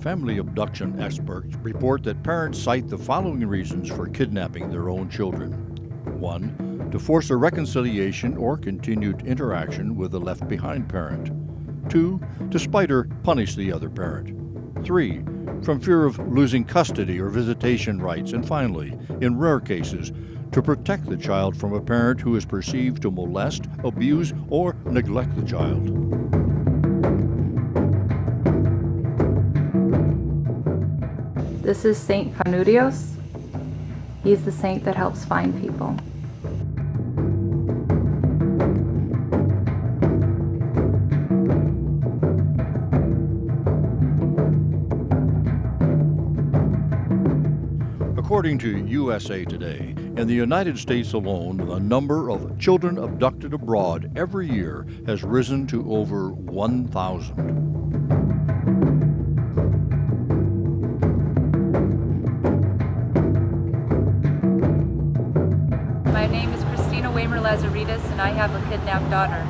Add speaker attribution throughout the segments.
Speaker 1: Family abduction experts report that parents cite the following reasons for kidnapping their own children. 1. To force a reconciliation or continued interaction with a left-behind parent. 2. To spite or punish the other parent. 3. From fear of losing custody or visitation rights. And finally, in rare cases, to protect the child from a parent who is perceived to molest, abuse, or neglect the child.
Speaker 2: This is Saint Fanurios. He's the saint that helps find people.
Speaker 1: According to USA Today, in the United States alone, the number of children abducted abroad every year has risen to over 1,000.
Speaker 2: My name is Lazarides, and I have a kidnapped daughter.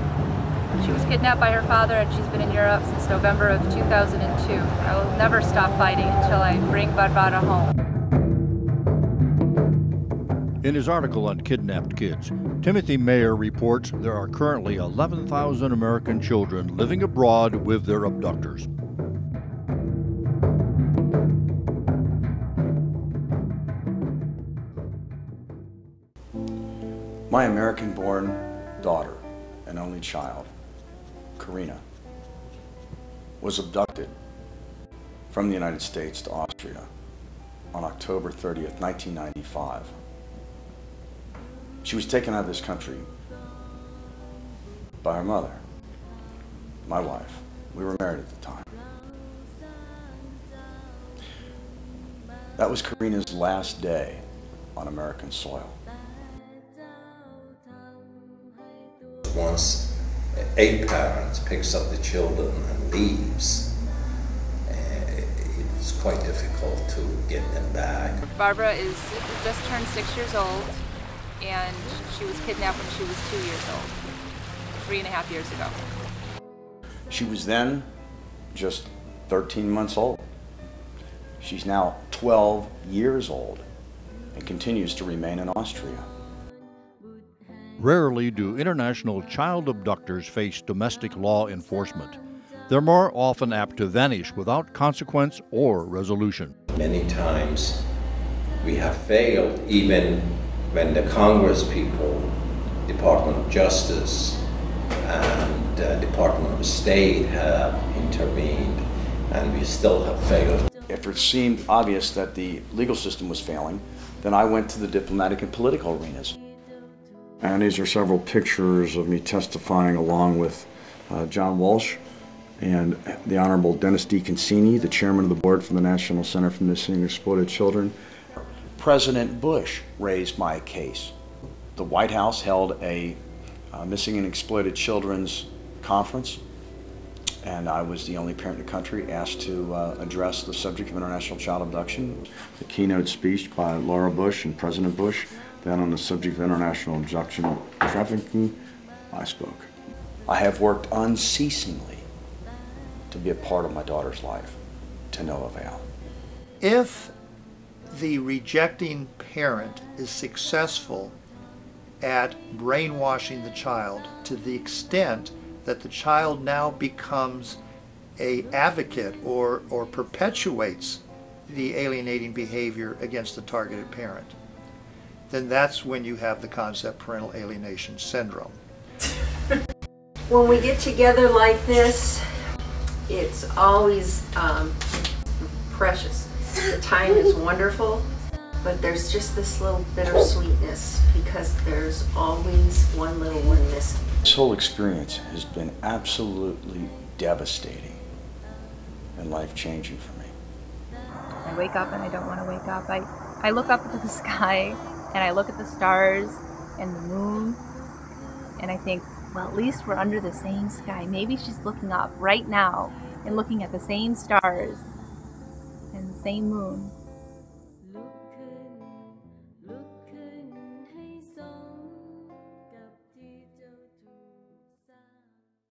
Speaker 2: She was kidnapped by her father, and she's been in Europe since November of 2002. I will never stop fighting until I bring Barbara home.
Speaker 1: In his article on kidnapped kids, Timothy Mayer reports there are currently 11,000 American children living abroad with their abductors.
Speaker 3: My American-born daughter and only child, Karina, was abducted from the United States to Austria on October 30th, 1995. She was taken out of this country by her mother, my wife. We were married at the time. That was Karina's last day on American soil.
Speaker 4: Once a parent picks up the children and leaves, it's quite difficult to get them back.
Speaker 2: Barbara is just turned 6 years old, and she was kidnapped when she was 2 years old, 3.5 years ago.
Speaker 3: She was then just 13 months old. She's now 12 years old and continues to remain in Austria.
Speaker 1: Rarely do international child abductors face domestic law enforcement. They're more often apt to vanish without consequence or resolution.
Speaker 4: Many times we have failed, even when the Congress people, Department of Justice, and Department of State have intervened, and we still have failed.
Speaker 3: After it seemed obvious that the legal system was failing, then I went to the diplomatic and political arenas. And these are several pictures of me testifying along with John Walsh and the Honorable Dennis D. Concini, the chairman of the board for the National Center for Missing and Exploited Children. President Bush raised my case. The White House held a Missing and Exploited Children's conference, and I was the only parent in the country asked to address the subject of international child abduction. The keynote speech by Laura Bush and President Bush. Then on the subject of international abduction and trafficking, I spoke. I have worked unceasingly to be a part of my daughter's life, to no avail.
Speaker 5: If the rejecting parent is successful at brainwashing the child to the extent that the child now becomes an advocate or perpetuates the alienating behavior against the targeted parent, then that's when you have the concept parental alienation syndrome.
Speaker 6: When we get together like this, it's always precious. The time is wonderful, but there's just this little bittersweetness because there's always one little one missing.
Speaker 3: This whole experience has been absolutely devastating and life-changing for me.
Speaker 2: I wake up and I don't want to wake up. I look up into the sky and I look at the stars and the moon and I think, well, at least we're under the same sky. Maybe she's looking up right now and looking at the same stars and the same moon.